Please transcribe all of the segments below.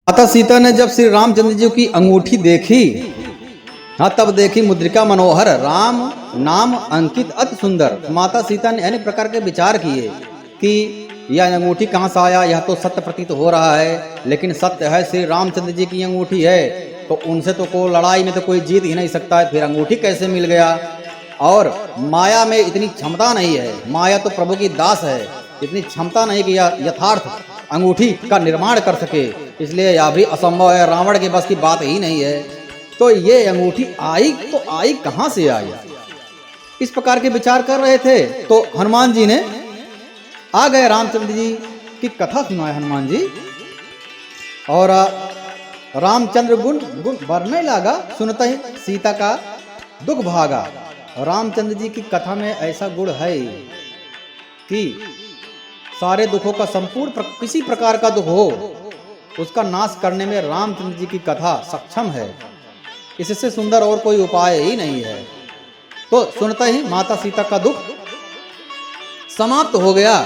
माता सीता ने जब श्री रामचंद्र जी की अंगूठी देखी, हाँ तब देखी मुद्रिका मनोहर राम नाम अंकित अति सुंदर। माता सीता ने अनेक प्रकार के विचार किए कि यह अंगूठी कहाँ से आया, यह तो सत्य प्रतीत हो रहा है, लेकिन सत्य है श्री रामचंद्र जी की अंगूठी है, तो उनसे तो कोई लड़ाई में तो कोई जीत ही नहीं सकता है, फिर अंगूठी कैसे मिल गया। और माया में इतनी क्षमता नहीं है, माया तो प्रभु की दास है, इतनी क्षमता नहीं कि यथार्थ अंगूठी का निर्माण कर सके, इसलिए यह भी असंभव है, रावण के बस की बात ही नहीं है। तो ये अंगूठी आई तो आई कहां से आई, इस प्रकार के विचार कर रहे थे। तो हनुमान जी ने आ गए, रामचंद्र जी की कथा सुनाए हनुमान जी, और रामचंद्र गुण गुण बढ़ने लगा, सुनते ही सीता का दुख भागा। रामचंद्र जी की कथा में ऐसा गुण है कि सारे दुखों का संपूर्ण किसी प्रकार का दुख हो उसका नाश करने में रामचंद्र जी की कथा सक्षम है, इससे सुंदर और कोई उपाय ही नहीं है। तो सुनते ही माता सीता का दुख समाप्त हो गया,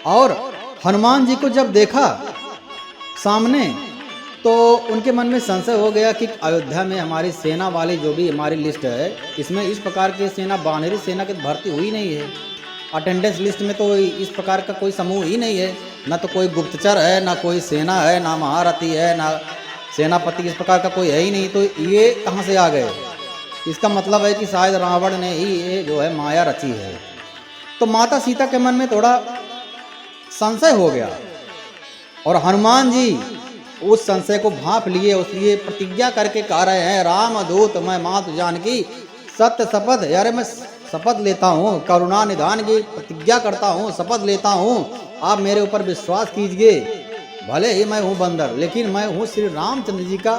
और हनुमान जी को जब देखा सामने तो उनके मन में संशय हो गया कि अयोध्या में हमारी सेना वाली जो भी हमारी लिस्ट है, इसमें इस प्रकार की सेना बानरी सेना की भर्ती हुई नहीं है। अटेंडेंस लिस्ट में तो इस प्रकार का कोई समूह ही नहीं है, ना तो कोई गुप्तचर है, ना कोई सेना है, ना महारथी है, ना सेनापति, इस प्रकार का कोई है ही नहीं। तो ये कहाँ से आ गए, इसका मतलब है कि शायद रावण ने ही ये जो है माया रची है। तो माता सीता के मन में थोड़ा संशय हो गया, और हनुमान जी उस संशय को भांप लिए, उसलिए प्रतिज्ञा करके कह रहे हैं, राम दूत मैं मातु जानकी सत्य शपथ, यार मैं शपथ लेता हूँ, करुणा निधान की प्रतिज्ञा करता हूँ, शपथ लेता हूँ, आप मेरे ऊपर विश्वास कीजिए, भले ही मैं हूँ बंदर, लेकिन मैं हूँ श्री रामचंद्र जी का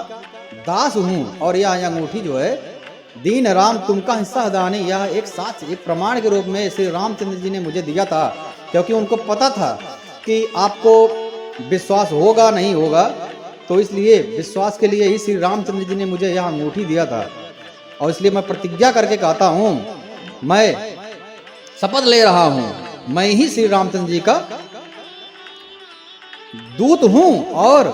दास हूँ, और यह अंगूठी जो है दीन राम तुमका हिस्सा दानी, यह एक साक्ष्य एक प्रमाण के रूप में श्री रामचंद्र जी ने मुझे दिया था, क्योंकि उनको पता था कि आपको विश्वास होगा नहीं होगा, तो इसलिए विश्वास के लिए ही श्री रामचंद्र जी ने मुझे यह अंगूठी दिया था, और इसलिए मैं प्रतिज्ञा करके कहता हूँ, मैं शपथ ले रहा हूँ, मैं ही श्री रामचंद्र जी का दूत हूँ और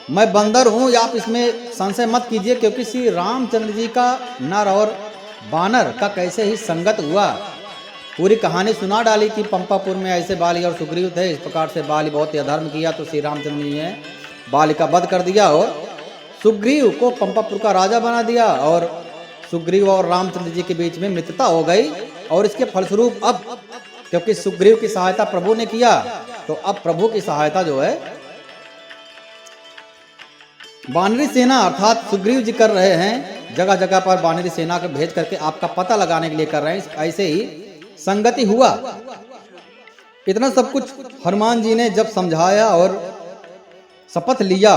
मैं बंदर हूँ। आप इसमें संशय मत कीजिए, क्योंकि श्री रामचंद्र जी का नर और बानर का कैसे ही संगत हुआ, पूरी कहानी सुना डाली कि पंपापुर में ऐसे बाली और सुग्रीव थे, इस प्रकार से बाली बहुत ही अधर्म किया, तो श्री रामचंद्र जी ने बाली का वध कर दिया और सुग्रीव को पंपापुर का राजा बना दिया, और सुग्रीव और रामचंद्र जी के बीच में मित्रता हो गई। और इसके फलस्वरूप अब क्योंकि सुग्रीव की सहायता प्रभु ने किया, तो अब प्रभु की सहायता जो है बानरी सेना अर्थात सुग्रीव जी कर रहे हैं, जगह जगह पर बानरी सेना को भेज करके आपका पता लगाने के लिए कर रहे हैं। ऐसे ही संगति हुआ। इतना सब कुछ हनुमान जी ने जब समझाया और शपथ लिया,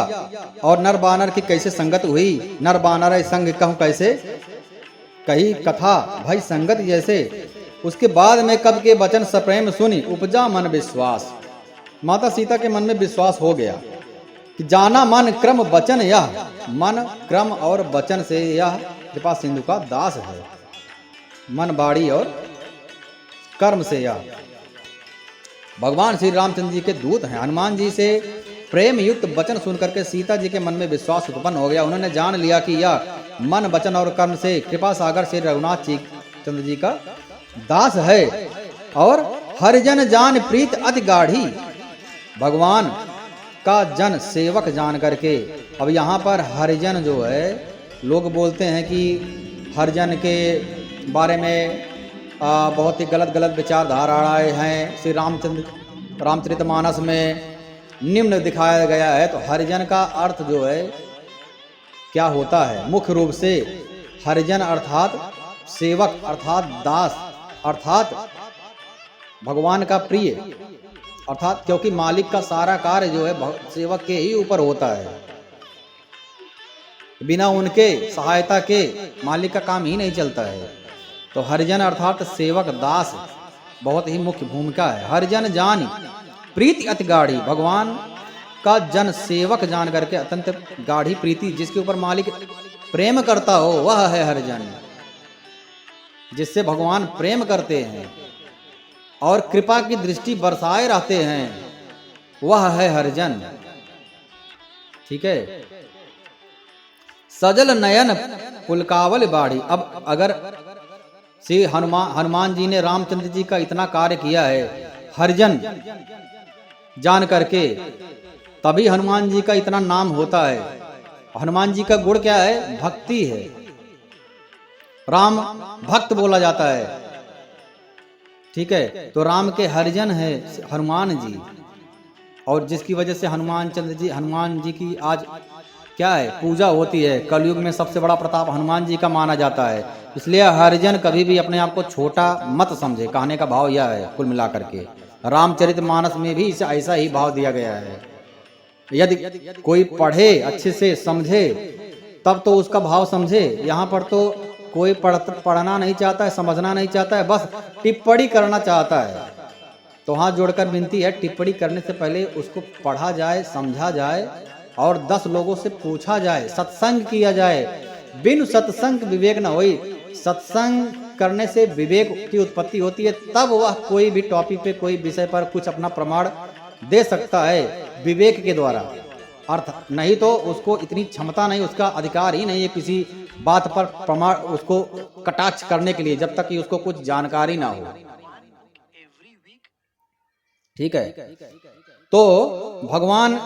और नर बानर की कैसे संगत हुई, नर बानर संग कहूं कैसे, कही कथा भाई संगत जैसे। उसके बाद में कब के वचन सप्रेम सुनी उपजा मन विश्वास, माता सीता के मन में विश्वास हो गया कि जाना मन क्रम वचन, यह मन क्रम और वचन से यह कृपा सिंधु का दास है, मन बाड़ी और कर्म से यह भगवान श्री रामचंद्र जी के दूत हैं। हनुमान जी से प्रेम युक्त वचन सुनकर के सीता जी के मन में विश्वास उत्पन्न हो गया। उन्होंने जान लिया कि यह मन वचन और कर्म से कृपा सागर श्री रघुनाथ जी चंद्र जी का दास है, और हरिजन जान प्रीत अति गाढ़ी, भगवान का जन सेवक जान करके। अब यहाँ पर हरिजन जो है, लोग बोलते हैं कि हरिजन के बारे में बहुत ही गलत गलत विचारधाराएं हैं, श्री रामचरितमानस में निम्न दिखाया गया है। तो हरिजन का अर्थ जो है क्या होता है, मुख्य रूप से हरिजन अर्थात सेवक अर्थात दास अर्थात भगवान का प्रिय, अर्थात क्योंकि मालिक का सारा कार्य जो है सेवक के ही ऊपर होता है, बिना उनके सहायता के मालिक का काम ही नहीं चलता है। तो हरिजन अर्थात सेवक दास बहुत ही मुख्य भूमिका है। हरिजन जान प्रीति अति गाढ़ी, भगवान का जन सेवक जान करके अत्यंत गाढ़ी प्रीति, जिसके ऊपर मालिक प्रेम करता हो वह है हरिजन, जिससे भगवान प्रेम करते हैं और कृपा की दृष्टि बरसाए रहते हैं, वह है हरिजन। ठीक है। सजल नयन पुलकावल बाड़ी। अब अगर श्री हनुमान जी ने रामचंद्र जी का इतना कार्य किया है हरिजन जान करके, तभी हनुमान जी का इतना नाम होता है। हनुमान जी का गुण क्या है? भक्ति है। राम भक्त बोला जाता है, ठीक है। तो राम के हरिजन है हनुमान जी, और जिसकी वजह से हनुमान जी की आज क्या है? पूजा होती है। कलयुग में सबसे बड़ा प्रताप हनुमान जी का माना जाता है। इसलिए हरिजन कभी भी अपने आप को छोटा मत समझे। कहने का भाव यह है कुल मिलाकर के, रामचरितमानस में भी इसे ऐसा ही भाव दिया गया है। यदि कोई पढ़े अच्छे से समझे तब तो उसका भाव समझे। यहाँ पर तो कोई पढ़ना नहीं चाहता है, समझना नहीं चाहता है, बस टिप्पणी करना चाहता है। तो हाथ जोड़कर विनती है, टिप्पणी करने से पहले उसको पढ़ा जाए, समझा जाए और 10 लोगों से पूछा जाए, सत्संग किया जाए। बिन सत्संग विवेक न होई। सत्संग करने से विवेक की उत्पत्ति होती है, तब वह कोई भी टॉपिक पे, कोई विषय पर कुछ अपना प्रमाण दे सकता है विवेक के द्वारा। अर्थ नहीं तो उसको इतनी क्षमता नहीं, उसका अधिकार ही नहीं है किसी बात पर प्रमाण उसको कटाक्ष करने के लिए, जब तक कि उसको कुछ जानकारी ना हो। ठीक है। तो भगवान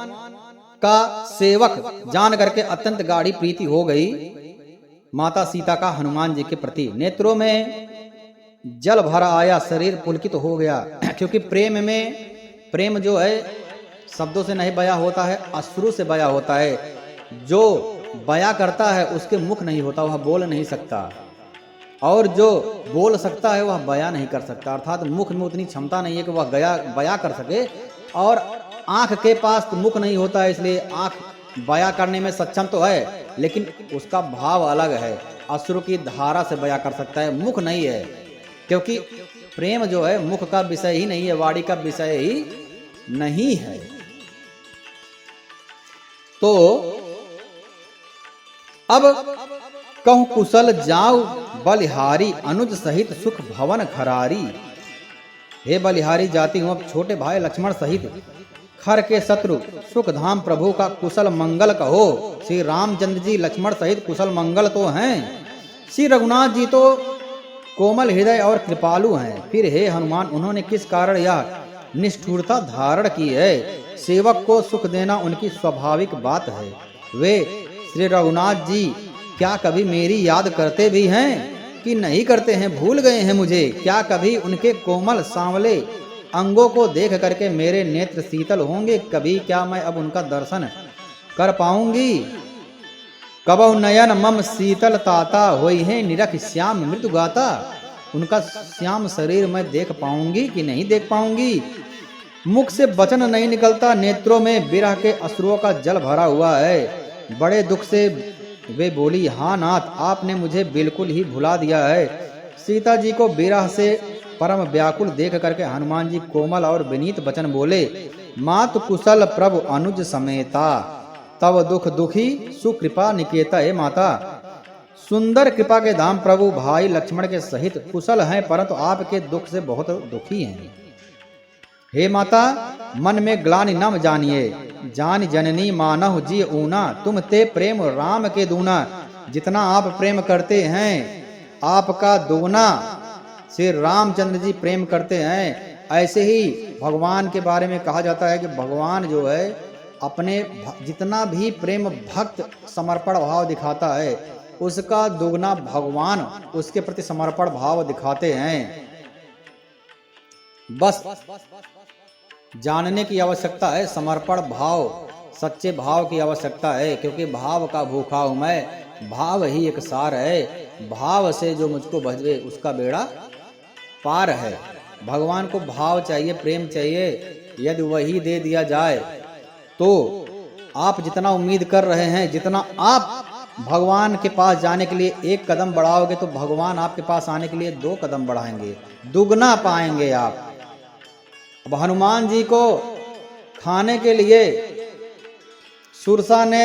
का सेवक जान करके अत्यंत गाढ़ी प्रीति हो गई माता सीता का हनुमान जी के प्रति। नेत्रों में जल भरा आया, शरीर पुलकित हो गया, क्योंकि प्रेम जो है शब्दों से नहीं बया होता है, अश्रु से बया होता है। जो बया करता है उसके मुख नहीं होता, वह बोल नहीं सकता, और जो बोल सकता है वह बया नहीं कर सकता। अर्थात मुख में उतनी क्षमता नहीं है कि वह बया कर सके, और आंख के पास तो मुख नहीं होता है, इसलिए आंख बया करने में सक्षम तो है, लेकिन उसका भाव अलग है। अश्रु की धारा से बया कर सकता है, मुख नहीं है, क्योंकि प्रेम जो है मुख का विषय ही नहीं है, वाणी का विषय ही नहीं है। तो अब कहूं कुशल जाऊ बलिहारी, अनुज सहित सुख भवन खरारी। हे बलिहारी जाती हूं अब छोटे भाई लक्ष्मण सहित खर के शत्रु सुख धाम प्रभु का कुशल मंगल कहो। श्री रामचंद्र जी लक्ष्मण सहित कुशल मंगल तो हैं, श्री रघुनाथ जी तो कोमल हृदय और कृपालु हैं। फिर हे हनुमान, उन्होंने किस कारण यह निष्ठुरता धारण की है? सेवक को सुख देना उनकी स्वाभाविक बात है। वे श्री रघुनाथ जी क्या कभी मेरी याद करते भी हैं कि नहीं करते हैं? भूल गए हैं मुझे? क्या कभी उनके कोमल सांवले अंगों को देख करके मेरे नेत्र शीतल होंगे? कभी क्या मैं अब उनका दर्शन कर पाऊंगी? कबहु नयन मम शीतल ताता होई है निरख श्याम मृदु गाता। उनका श्याम शरीर मैं देख पाऊंगी कि नहीं देख पाऊंगी? मुख से वचन नहीं निकलता, नेत्रों में विरह के अश्रुओं का जल भरा हुआ है। बड़े दुख से वे बोली, हाँ नाथ, आपने मुझे बिल्कुल ही भुला दिया है। सीता जी को विरह से परम व्याकुल देख करके हनुमान जी कोमल और विनीत वचन बोले, मातु कुशल प्रभु अनुज समेता, तब दुख दुखी सुकृपा निकेता। हे माता, सुंदर कृपा के धाम प्रभु भाई लक्ष्मण के सहित कुशल हैं, परंतु आपके दुख से बहुत दुखी हैं। हे माता, मन में ग्लानि नम जानिए, जान जननी मानहु जी ऊना, तुम ते प्रेम राम के दूना। जितना आप प्रेम करते हैं आपका दोगुना श्री रामचंद्र जी प्रेम करते हैं। ऐसे ही भगवान के बारे में कहा जाता है कि भगवान जो है अपने जितना भी प्रेम भक्त समर्पण भाव दिखाता है उसका दुगना भगवान उसके प्रति समर्पण भाव दिखाते हैं। बस जानने की आवश्यकता है, समर्पण भाव, सच्चे भाव की आवश्यकता है, क्योंकि भाव का भूखा हूं मैं, भाव ही एक सार है। भाव से जो मुझको भजवे उसका बेड़ा पार है। भगवान को भाव चाहिए, प्रेम चाहिए। यदि वही दे दिया जाए तो आप जितना उम्मीद कर रहे हैं, जितना आप भगवान के पास जाने के लिए 1 कदम बढ़ाओगे तो भगवान आपके पास आने के लिए 2 कदम बढ़ाएंगे, दुगना पाएंगे आप। अब हनुमान जी को खाने के लिए सुरसा ने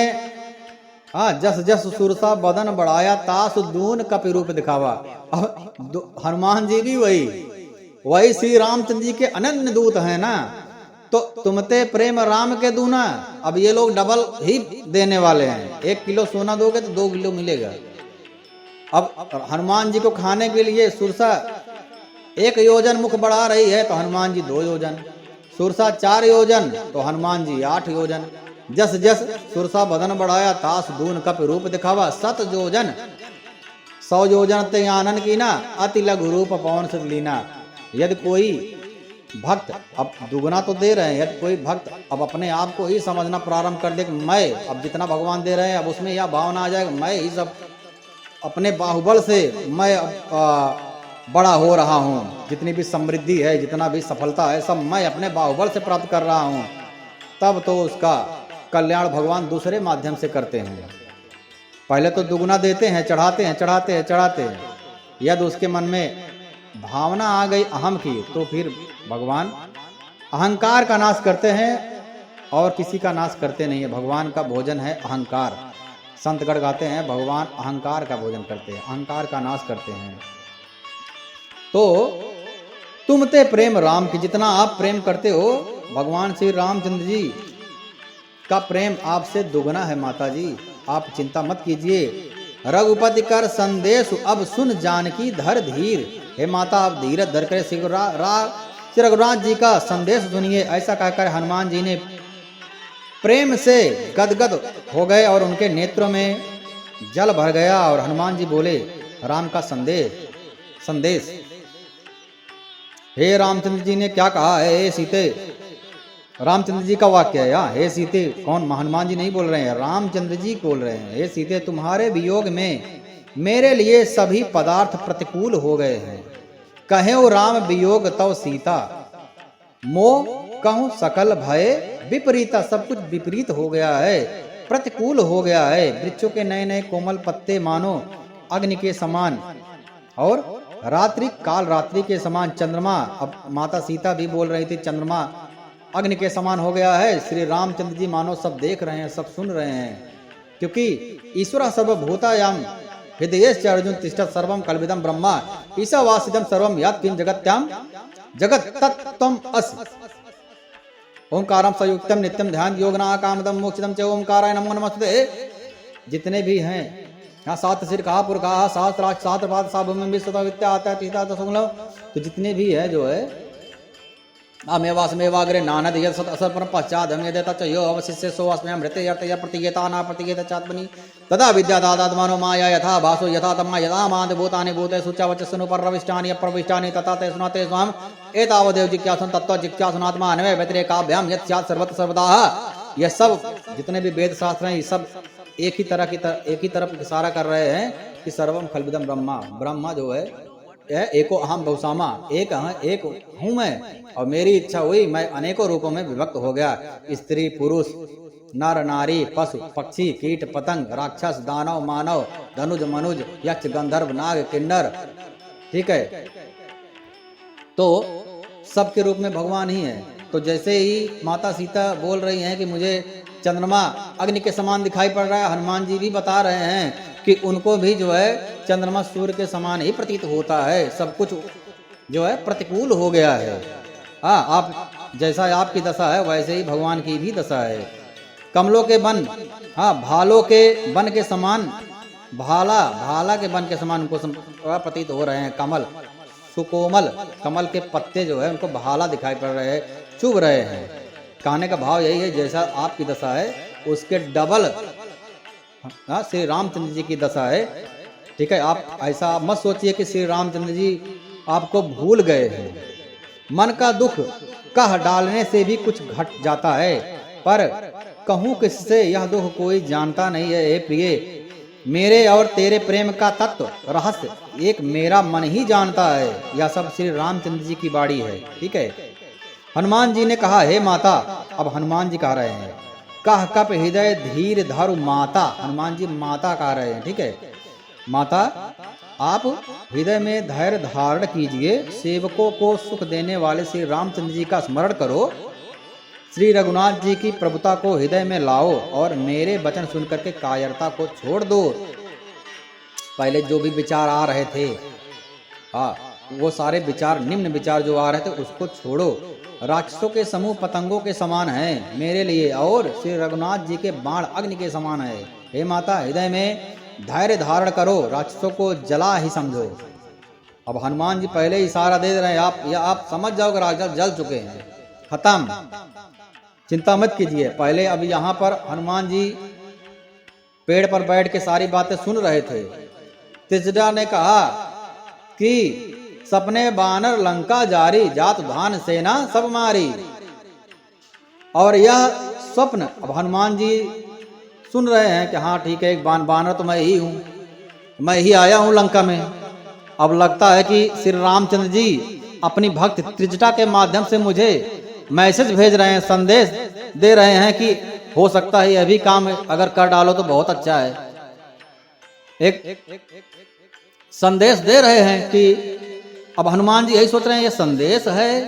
जस जस सुरसा बदन बढ़ाया, तास दून कपि रूप दिखावा। अब हनुमान जी भी वही श्री रामचंद्र जी के अनन्य दूत हैं ना। तो तुमते प्रेम राम के दूना। अब ये लोग डबल ही देने वाले हैं, 1 किलो सोना दोगे तो 2 किलो मिलेगा। अब हनुमान जी को खाने के लिए सुरसा 1 योजन मुख बढ़ा रही है तो हनुमान जी 2 योजन, सुरसा 4 योजन तो हनुमान जी 8 योजन। जस जस सुरसा बदन बढ़ाया तास दून कप रूप दिखावा, 7 योजन 100 योजन ते आनन की ना, अति लघु रूप पवन सुत लीना। यदि कोई भक्त, अब दुगना तो दे रहे हैं, यदि कोई भक्त अब अपने आप को ही समझना प्रारंभ कर दे कि मैं अब जितना भगवान दे रहे हैं, अब उसमें यह भावना आ जाएगा मैं ही सब अपने बाहुबल से मैं बड़ा हो रहा हूँ, जितनी भी समृद्धि है, जितना भी सफलता है, सब मैं अपने बाहुबल से प्राप्त कर रहा हूँ, तब तो उसका कल्याण भगवान दूसरे माध्यम से करते हैं। पहले तो दुगना देते हैं, चढ़ाते हैं चढ़ाते हैं चढ़ाते हैं। यदि उसके मन में भावना आ गई अहम की, तो फिर भगवान अहंकार का नाश करते हैं और किसी का नाश करते नहीं है। भगवान का भोजन है अहंकार। संतगढ़ गाते हैं भगवान अहंकार का भोजन करते हैं, अहंकार का नाश करते हैं। तो तुमते प्रेम राम की, जितना आप प्रेम करते हो भगवान श्री रामचंद्र जी का प्रेम आपसे दुगना है माता जी, आप चिंता मत कीजिए। रघुपति कर संदेश अब सुन जानकी धर धीर। हे माता आप धीरज धर कर श्री रघुनाथ जी का संदेश सुनिए। ऐसा कहकर हनुमान जी ने प्रेम से गदगद हो गए और उनके नेत्रों में जल भर गया। और हनुमान जी बोले राम का संदेश। हे रामचंद्र जी ने क्या कहा है, हे सीते, रामचंद्र जी का वाक्य है यहाँ। हे सीते, कौन, हनुमान जी नहीं बोल रहे हैं, रामचंद्र जी बोल रहे हैं। हे सीते, तुम्हारे वियोग में मेरे लिए सभी पदार्थ प्रतिकूल हो गए हैं। कहे राम वियोग तव सीता, मोह कहूँ सकल भय विपरीता। सब कुछ विपरीत हो गया है, प्रतिकूल हो गया है। वृक्षों के नए नए कोमल पत्ते मानो अग्नि के समान, और रात्रि के समान चंद्रमा। अब माता सीता भी बोल रही थी चंद्रमा अग्नि के समान हो गया है। श्री रामचंद्र जी मानो सब देख रहे हैं, सब सुन रहे हैं, क्योंकि ईश्वर सर्वभूतायाम हृदयेश अर्जुन तिष्ठत् सर्वम कल्विदम ब्रह्मा ईशावासिदम सर्वम यत् किं जगत्याम जगत तत्त्वम अस। ओंकारम संयुक्तम नित्यम ध्यान योगना कामदम मोक्षदम च ओंकाराय नमो नमस्ते। जितने भी हैं यहाँ 7 सिर कहा पुरखा सहस्राक्ष सहस्रपाद साभूमि विश्वता विद्या आता है तो जितने भी है जो है अमेवास मेवाग्रे नानद यद सत असर पर पश्चात हम यदेता च यो अवशिष्य सो अस्मय मृते यर्त य प्रतियता ना प्रतियता चात्मनि तदा विद्या दादात्मानो माया यथा भासो यथा तम्मा यथा मान्त भूतानि भूते सुचावचस्सनु परविष्टानि अप्रविष्टानि तथा ते सुनाते स्वाम एतावदेव जिज्ञासन तत्व जिज्ञासनात्मा अन्वय व्यतिरेकाभ्याम यत् स्यात् सर्वत्र सर्वदा। यह सब जितने भी वेद शास्त्र हैं, ये सब एक ही तरफ इशारा कर रहे हैं कि सर्वम खल्विदम ब्रह्मा। ब्रह्मा जो है एको अहम बहुसामा, एक हूँ मैं, और मेरी इच्छा हुई मैं अनेकों रूपों में विभक्त हो गया। स्त्री पुरुष नर नारी पशु पक्षी कीट पतंग राक्षस दानव मानव धनुज मनुज यक्ष गंधर्व नाग किन्नर, ठीक है, तो सबके रूप में भगवान ही है। तो जैसे ही माता सीता बोल रही हैं कि मुझे चंद्रमा अग्नि के समान दिखाई पड़ रहा है, हनुमान जी भी बता रहे हैं कि उनको भी जो है चंद्रमा सूर्य के समान ही प्रतीत होता है। सब कुछ जो है प्रतिकूल हो गया है। हाँ, आप जैसा आपकी दशा है वैसे ही भगवान की भी दशा है। कमलों के वन, हाँ, भालों के वन के समान, भाला के वन के समान उनको प्रतीत हो रहे हैं। कमल सुकोमल कमल के पत्ते जो है उनको भाला दिखाई पड़ रहे हैं, चुभ रहे हैं। कहने का भाव यही है जैसा आपकी दशा है उसके डबल श्री रामचंद्र जी की दशा है, ठीक है। आप ऐसा मत सोचिए कि श्री रामचंद्र जी आपको भूल गए हैं। मन का दुख कह डालने से भी कुछ घट जाता है, पर कहूँ किससे यह दुख कोई जानता नहीं है। हे प्रिय, मेरे और तेरे प्रेम का तत्व रहस्य एक मेरा मन ही जानता है। यह सब श्री रामचंद्र जी की बाणी है, ठीक है। हनुमान जी ने कहा, हे माता, अब हनुमान जी कह रहे हैं, कह कप हृदय धीर धरु माता। हनुमान जी माता कह रहे हैं, ठीक है। माता, आप हृदय में धैर्य धारण कीजिए, सेवकों को सुख देने वाले श्री रामचंद्र जी का स्मरण करो, श्री रघुनाथ जी की प्रभुता को हृदय में लाओ और मेरे वचन सुनकर के कायरता को छोड़ दो। पहले जो भी विचार आ रहे थे, वो सारे विचार, निम्न विचार जो आ रहे थे उसको छोड़ो राक्षसों के समूह पतंगों के समान हैं मेरे लिए, और श्री रघुनाथ जी के बाण अग्नि के समान है। हे माता, हृदय में धैर्य धारण करो, राक्षसों को जला ही समझो। अब हनुमान जी पहले ही इशारा दे रहे हैं, आप समझ जाओगे राक्षस जल चुके हैं, खत्म, चिंता मत कीजिए। पहले अब यहाँ पर हनुमान जी पेड़ पर बैठ के सारी बातें सुन रहे थे। त्रिजटा ने कहा कि सपने बानर लंका जारी, जात धान सेना सब मारी। और यह स्वप्न अब हनुमान जी सुन रहे हैं कि हाँ ठीक है, एक बानर तो मैं ही हूं, मैं ही आया हूं लंका में। अब लगता है कि श्री रामचंद्र जी अपनी भक्त त्रिजटा के माध्यम से मुझे मैसेज भेज रहे हैं, संदेश दे रहे हैं कि हो सकता है अभी काम अगर कर डालो तो बहुत अच्छा है। एक संदेश दे रहे हैं कि अब हनुमान जी यही सोच रहे हैं ये संदेश है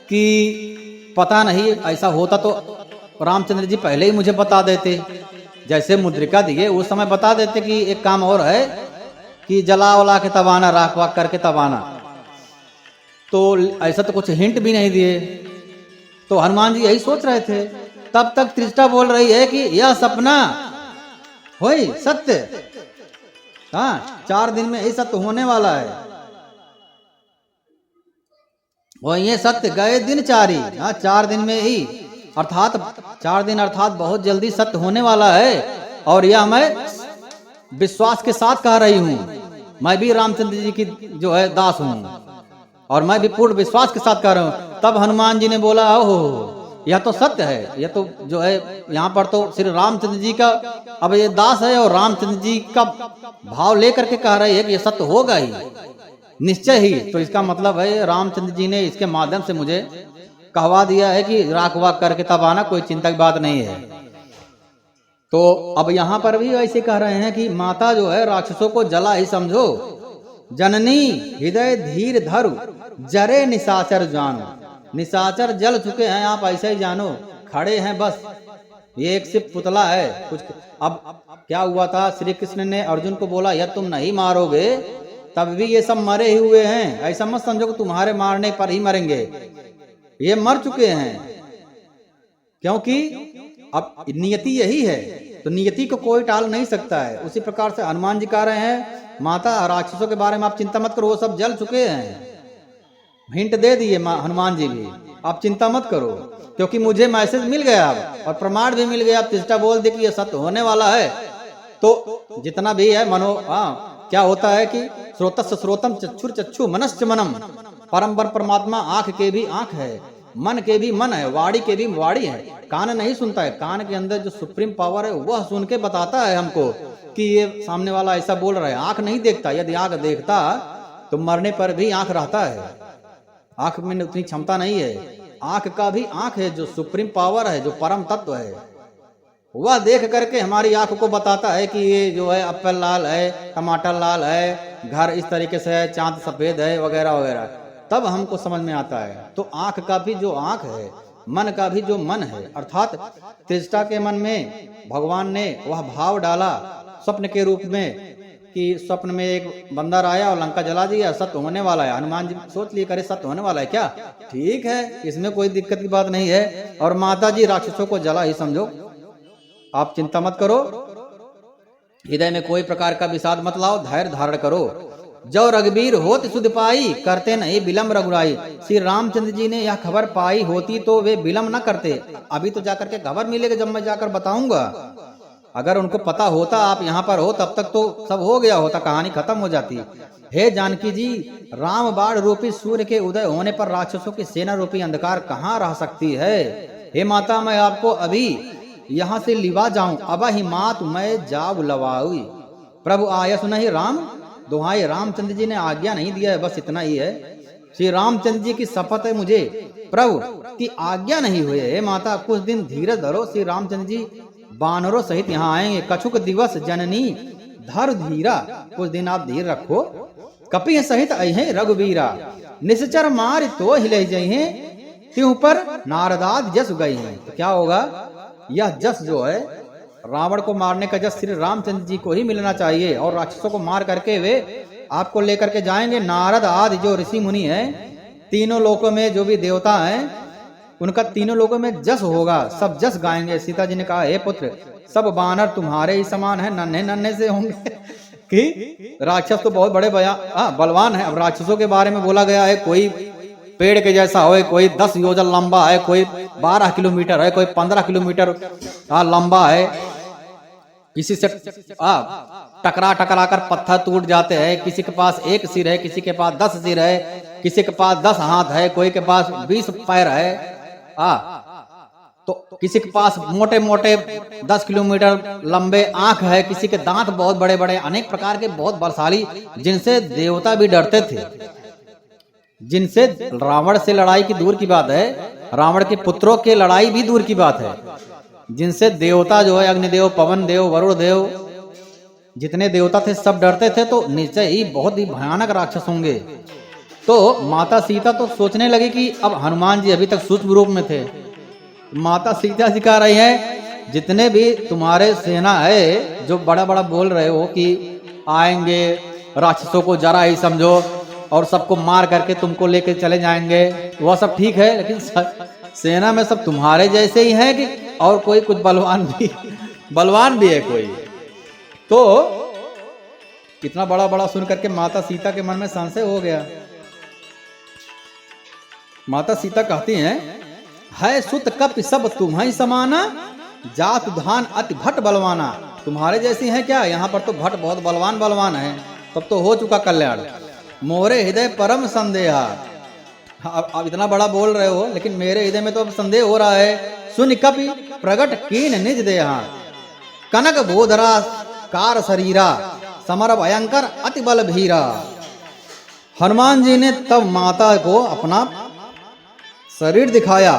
कि पता नहीं, ऐसा होता तो रामचंद्र जी पहले ही मुझे बता देते, जैसे मुद्रिका दिए उस समय बता देते कि एक काम और है कि जला वला के तब आना, राख वाक करके तब आना। तो ऐसा तो कुछ हिंट भी नहीं दिए। तो हनुमान जी यही सोच रहे थे। तब तक त्रिजटा बोल रही है कि यह सपना होई सत्य, हाँ 4 दिन में यही सत्य होने वाला है। वो ये सत्य गए दिन 4 ही, हाँ 4 दिन में ही, अर्थात 4 दिन अर्थात बहुत जल्दी सत्य होने वाला है। और यह मैं विश्वास के साथ कह रही हूँ, मैं भी रामचंद्र जी की जो है दास हूँ और मैं भी पूर्ण विश्वास के साथ कह रहा हूँ। तब हनुमान जी ने बोला ओहो यह तो सत्य है, यह तो जो है यहाँ पर तो श्री रामचंद्र जी का अब ये दास है और रामचंद्र जी का भाव लेकर के कह रही है कि यह सत्य होगा ही निश्चय ही। तो इसका मतलब है रामचंद्र जी ने इसके माध्यम से मुझे कहवा दिया है कि राख वाक करके तब आना, कोई चिंता की बात नहीं है। तो अब यहाँ पर भी ऐसे कह रहे हैं कि माता जो है राक्षसों को जला ही समझो, जननी हृदय धीर धरु जरे निशाचर जानो। निशाचर जल चुके हैं आप ऐसे ही जानो, खड़े हैं बस, ये एक सिर्फ पुतला है कुछ। अब क्या हुआ था, श्री कृष्ण ने अर्जुन को बोला यह तुम नहीं मारोगे तब भी ये सब मरे ही हुए हैं, ऐसा मत समझो कि तुम्हारे मारने पर ही मरेंगे, ये मर चुके हैं। क्योंकि अब नियति यही है, तो नियति को कोई टाल नहीं सकता है। उसी प्रकार से हनुमान जी कह रहे हैं माता राक्षसों के बारे में आप चिंता मत करो, वो सब जल चुके हैं। हिंट दे दिए हनुमान जी भी, आप चिंता मत करो क्योंकि मुझे मैसेज मिल गया और प्रमाण भी मिल गया। अब त्रिजटा बोल दे कि ये सत्य होने वाला है। तो जितना भी है क्या होता है कि श्रोतस्य श्रोतम चक्षुर चक्षु मनश्च मनम, परम परमात्मा आंख के भी आंख है, मन के भी मन है, वाणी के भी वाणी है। कान नहीं सुनता है, कान के अंदर जो सुप्रीम पावर है वह सुन के बताता है हमको कि ये सामने वाला ऐसा बोल रहा है। आंख नहीं देखता, यदि आंख देखता तो मरने पर भी आंख रहता है, आंख में उतनी क्षमता नहीं है। आंख का भी आंख है, जो सुप्रीम पावर है, जो परम तत्व है, वह देख करके हमारी आंख को बताता है कि ये जो है एप्पल लाल है, टमाटर लाल है, घर इस तरीके से है, चांद सफेद है, वगैरह वगैरह, तब हमको समझ में आता है। तो आंख का भी जो आंख है, मन का भी जो मन है, अर्थात त्रिजटा के मन में भगवान ने वह भाव डाला स्वप्न के रूप में कि स्वप्न में एक बंदर आया और लंका जला दिया, सत्य होने वाला है। हनुमान जी सोच लिए करे सत्य होने वाला है क्या, ठीक है, इसमें कोई दिक्कत की बात नहीं है। और माता जी राक्षसों को जला ही समझो, आप चिंता मत करो, हृदय में कोई प्रकार का विषाद मत लाओ, धैर्य धारण करो। जो रघुबीर होत सुध पाई करते नहीं विलम्ब रघुराई। श्री रामचंद्र जी ने यह खबर पाई होती तो वे विलम्ब न करते। अभी तो जाकर के खबर मिलेगी जब मैं जाकर बताऊंगा। अगर उनको पता होता आप यहाँ पर हो तब तक तो सब हो गया होता, कहानी खत्म हो जाती। हे जानकी जी, राम बाण रूपी सूर्य के उदय होने पर राक्षसों की सेना रूपी अंधकार कहाँ रह सकती है। हे माता, मैं आपको अभी यहाँ से लिवा जाऊं, अब ही मात मैं जाव लवाऊं। प्रभु आयस नहीं राम दुहाई, रामचंद्र जी ने आज्ञा नहीं दिया है, बस इतना ही है। श्री रामचंद्र जी की शपथ है मुझे, प्रभु की आज्ञा नहीं हुई है। हे माता, कुछ दिन धीरज धरो, श्री रामचंद्र जी बानरों सहित यहाँ आएंगे। कछुक दिवस जननी धर धीरा, कुछ दिन आप धीर रखो। कपि सहित अहे रघुवीरा, निश्चर मार तो हिले जइहे, त्यों पर नारदाद जस गई हैं। तो क्या होगा, यह जस जो है रावण को मारने का जस श्री रामचंद्र जी को ही मिलना चाहिए। और राक्षसों को मार करके वे आपको लेकर के जाएंगे। नारद आदि जो ऋषि मुनि हैं, तीनों लोकों में जो भी देवता हैं, उनका तीनों लोगों में जस होगा, सब जस गाएंगे। सीता जी ने कहा, हे पुत्र, सब बानर तुम्हारे ही समान है, नन्हे नन्हे से होंगे। कि राक्षस तो बहुत बड़े बलवान है। अब राक्षसों के बारे में बोला गया है, कोई पेड़ के जैसा हो, कोई 10 योजन लंबा है, कोई 12 किलोमीटर है, कोई 15 किलोमीटर लंबा है। किसी से टकरा टकरा कर पत्थर टूट जाते हैं। किसी के पास 1 सिर है, किसी के पास 10 सिर है, किसी के पास 10 हाथ है, कोई के पास 20 पैर है। तो किसी के पास मोटे मोटे 10 किलोमीटर लंबे आंख है, किसी के दांत बहुत बड़े बड़े, अनेक प्रकार के बहुत बलशाली, जिनसे देवता भी डरते थे। जिनसे रावण से लड़ाई की दूर की बात है, रावण के पुत्रों के लड़ाई भी दूर की बात है, जिनसे देवता जो है, अग्निदेव, पवन देव, वरुण देव, जितने देवता थे सब डरते थे। तो निश्चय ही बहुत ही भयानक राक्षस होंगे। तो माता सीता तो सोचने लगी कि अब हनुमान जी अभी तक सूक्ष्म रूप में थे। माता सीता सिखा रही है, जितने भी तुम्हारे सेना है जो बड़ा बड़ा बोल रहे हो कि आएंगे, राक्षसों को जरा ही समझो और सबको मार करके तुमको लेके चले जाएंगे, वह सब ठीक है, लेकिन सेना में सब तुम्हारे जैसे ही है कि और कोई कुछ बलवान भी है कोई। तो इतना बड़ा बड़ा सुन करके माता सीता के मन में संशय हो गया। माता सीता कहती हैं, है सुत कप सब तुम्हारी समाना, जात धान अति भट्ट बलवाना। तुम्हारे जैसी है क्या? यहाँ पर तो भट्ट बहुत बलवान है, तब तो हो चुका कल्याण। मोरे हृदय परम संदेहा। अब इतना बड़ा बोल रहे हो, लेकिन मेरे हृदय में तो अब संदेह हो रहा है। सुन कपि प्रगट कीन निज देहा, कनक बोधरा कार शरीरा, समर भयंकर अति बल भीरा। हनुमान जी ने तब माता को अपना शरीर दिखाया।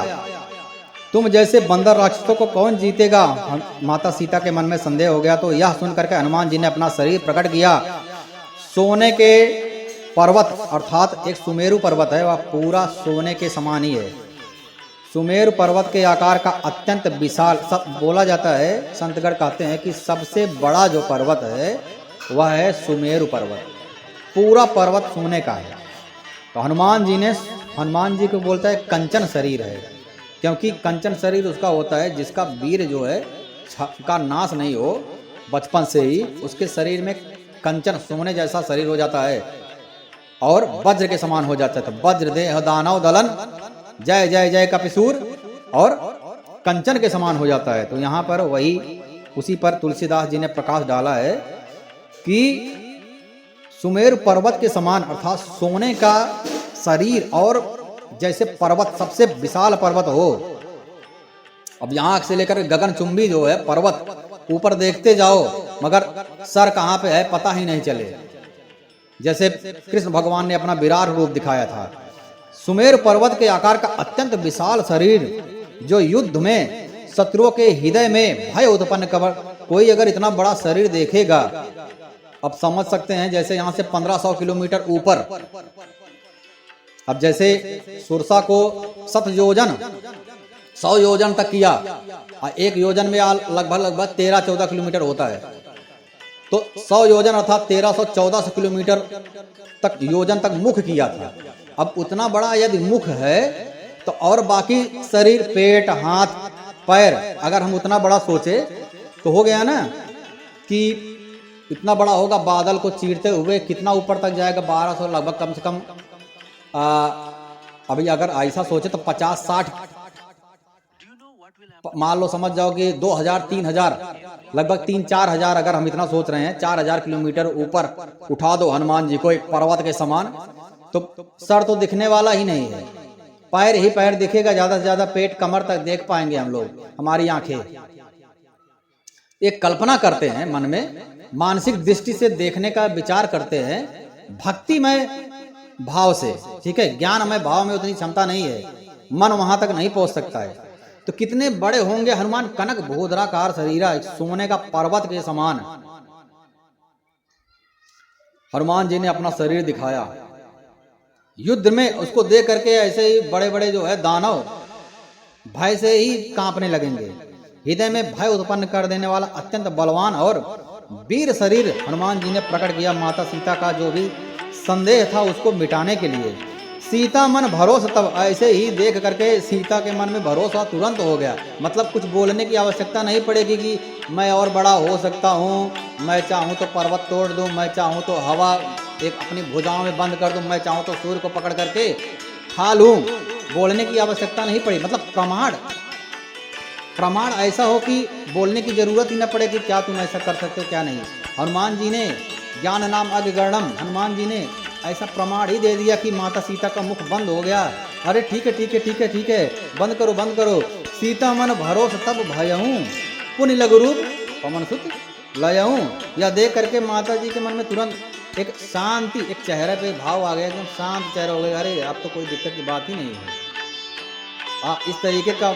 तुम जैसे बंदर राक्षसों को कौन जीतेगा? माता सीता के मन में संदेह हो गया। तो यह सुन करके हनुमान जी ने अपना शरीर प्रकट किया। सोने के पर्वत, अर्थात एक सुमेरु पर्वत है, वह पूरा सोने के समान ही है। सुमेरु पर्वत के आकार का अत्यंत विशाल, सब बोला जाता है, संतगण कहते हैं कि सबसे बड़ा जो पर्वत है वह है सुमेरु पर्वत। पूरा पर्वत सोने का है। तो हनुमान जी को बोलता है कंचन शरीर है, क्योंकि कंचन शरीर उसका होता है जिसका वीर जो है का नाश नहीं हो, बचपन से ही उसके शरीर में कंचन सोने जैसा शरीर हो जाता है और वज्र के समान हो जाता है। तो वज्र देह दानव दलन, जय जय जय कपिसूर, और कंचन के समान हो जाता है। तो यहाँ पर वही, उसी पर तुलसीदास जी ने प्रकाश डाला है कि सुमेर पर्वत के समान, अर्थात सोने का शरीर, और जैसे पर्वत, सबसे विशाल पर्वत हो। अब यहाँ से लेकर गगनचुंबी जो है पर्वत, ऊपर देखते जाओ मगर सर कहाँ पे है पता ही नहीं चले, जैसे कृष्ण भगवान ने अपना विराट रूप दिखाया था। सुमेर पर्वत के आकार का अत्यंत विशाल शरीर, जो युद्ध में शत्रुओं के हृदय में भय उत्पन्न कर, कोई अगर इतना बड़ा शरीर देखेगा, अब समझ सकते हैं जैसे यहाँ से 1500 किलोमीटर ऊपर, अब जैसे सुरसा को 100 योजन तक किया, एक योजन में लगभग 13-14 किलोमीटर होता है। तो 100 योजन अर्थात 1300-1400 किलोमीटर तक योजन तक मुख किया था। अब उतना बड़ा यदि मुख है तो और बाकी शरीर, पेट, हाथ, पैर, अगर हम उतना बड़ा सोचे तो हो गया ना कि इतना बड़ा होगा, बादल को चीरते हुए कितना ऊपर तक जाएगा, 1200 लगभग, कम से कम अभी अगर ऐसा सोचे तो 50-60, मान लो समझ जाओ कि 2000-3000, लगभग 3-4 हजार, अगर हम इतना सोच रहे हैं 4000 किलोमीटर ऊपर उठा दो हनुमान जी को एक पर्वत के समान, तो सर तो दिखने वाला ही नहीं है, पैर ही पैर दिखेगा, ज्यादा से ज्यादा पेट कमर तक देख पाएंगे हम लोग, हमारी आंखें। एक कल्पना करते हैं मन में, मानसिक दृष्टि से देखने का विचार करते हैं, भक्तिमय भाव से, ठीक है, ज्ञानमय भाव में उतनी क्षमता नहीं है, मन वहां तक नहीं पहुंच सकता है। तो कितने बड़े होंगे हनुमान, कनक बोधराकार शरीरा, सोने का पर्वत के समान हनुमान जी ने अपना शरीर दिखाया। युद्ध में उसको देख करके ऐसे ही बड़े बड़े जो है दानव भय से ही कांपने लगेंगे। हृदय में भय उत्पन्न कर देने वाला अत्यंत बलवान और वीर शरीर हनुमान जी ने प्रकट किया। माता सीता का जो भी संदेह था उसको मिटाने के लिए सीता मन भरोसा, तब ऐसे ही देख करके सीता के मन में भरोसा तुरंत हो गया। मतलब कुछ बोलने की आवश्यकता नहीं पड़ेगी कि मैं और बड़ा हो सकता हूँ, मैं चाहूँ तो पर्वत तोड़ दूँ, मैं चाहूँ तो हवा एक अपनी भुजाओं में बंद कर दूँ, मैं चाहूँ तो सूर्य को पकड़ करके खा लूँ। बोलने की आवश्यकता नहीं पड़ी। मतलब प्रमाण ऐसा हो कि बोलने की जरूरत ही न पड़े कि क्या तुम ऐसा कर सकते हो क्या नहीं। हनुमान जी ने ज्ञान नाम अग्रगण्यम, हनुमान जी ने ऐसा प्रमाण ही दे दिया कि माता सीता का मुख बंद हो गया। अरे ठीक है ठीक है ठीक है ठीक है, बंद करो बंद करो। सीता मन भरोस तब भयहूँ, पुण्य लघु रूप पवन सुत लयहूँ। यह देख करके माता जी के मन में तुरंत एक शांति, एक चेहरे पे भाव आ गया, एकदम शांत चेहरा हो गया। अरे अब तो कोई दिक्कत की बात ही नहीं है। इस तरीके का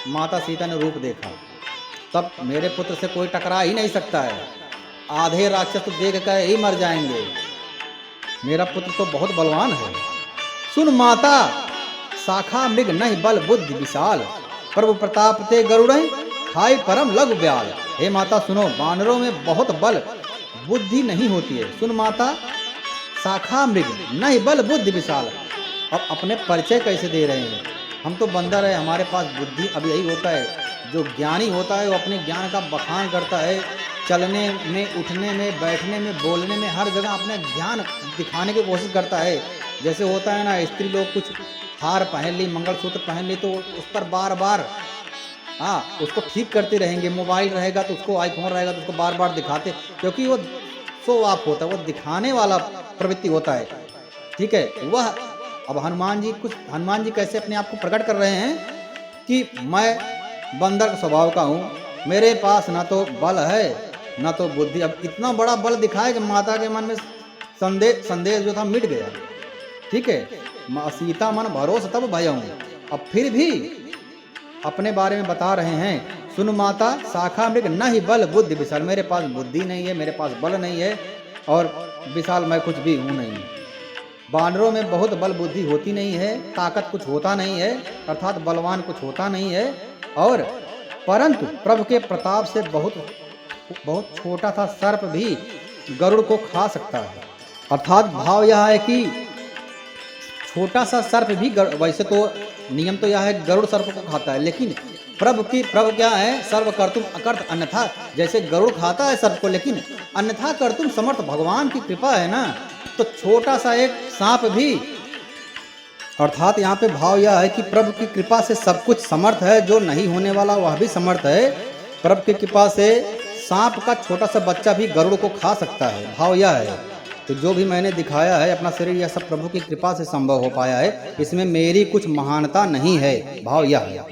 माता सीता ने रूप देखा। तब मेरे पुत्र से कोई टकरा ही नहीं सकता है, आधे राक्षस तो देख कर ही मर जाएंगे, मेरा पुत्र तो बहुत बलवान है। सुन माता शाखा मृग नहीं बल बुद्धि विशाल, प्रभु प्रताप ते गरुड़ खाई परम लघु ब्याल। हे माता सुनो, बानरों में बहुत बल बुद्धि नहीं होती है। सुन माता शाखा मृग नहीं बल बुद्धि विशाल। अब अपने परिचय कैसे दे रहे हैं, हम तो बंदर है, हमारे पास बुद्धि। अब यही होता है, जो ज्ञानी होता है वो अपने ज्ञान का बखान करता है, चलने में, उठने में, बैठने में, बोलने में, हर जगह अपने ज्ञान दिखाने की कोशिश करता है। जैसे होता है ना, स्त्री लोग कुछ हार पहन ली, मंगलसूत्र पहन ली, तो उस पर बार बार उसको ठीक करते रहेंगे। मोबाइल रहेगा तो उसको, आईफोन रहेगा तो उसको बार बार दिखाते, क्योंकि वो शो ऑफ होता है, वो दिखाने वाला प्रवृत्ति होता है। ठीक है, वह अब हनुमान जी कैसे अपने आप को प्रकट कर रहे हैं कि मैं बंदर स्वभाव का हूँ, मेरे पास ना तो बल है ना तो बुद्धि। अब इतना बड़ा बल दिखाए कि माता के मन में संदेह जो था मिट गया। ठीक है, सीता मन भरोस तब भयहूँ। अब फिर भी अपने बारे में बता रहे हैं, सुन माता शाखा मृग नहीं बल बुद्धि विशाल। मेरे पास बुद्धि नहीं है, मेरे पास बल नहीं है, और विशाल मैं कुछ भी हूँ नहीं। बानरों में बहुत बल बुद्धि होती नहीं है, ताकत कुछ होता नहीं है, अर्थात बलवान कुछ होता नहीं है। और परंतु प्रभु के प्रताप से बहुत छोटा सा सर्प भी गरुड़ को खा सकता है। अर्थात भाव यह है कि छोटा सा सर्प भी, वैसे तो नियम तो यह है गरुड़ सर्प को खाता है, लेकिन प्रभु क्या है, सर्व कर्तुम अकर्त, अन्यथा जैसे गरुड़ खाता है सर्प को, लेकिन अन्यथा कर्तुम समर्थ, भगवान की कृपा है ना, तो छोटा सा एक सांप भी, अर्थात यहाँ पे भाव यह है कि प्रभु की कृपा से सब कुछ समर्थ है, जो नहीं होने वाला वह भी समर्थ है। प्रभु की कृपा से सांप का छोटा सा बच्चा भी गरुड़ को खा सकता है। भाव यह है कि जो भी मैंने दिखाया है अपना शरीर, यह सब प्रभु की कृपा से संभव हो पाया है, इसमें मेरी कुछ महानता नहीं है। भाव यह है।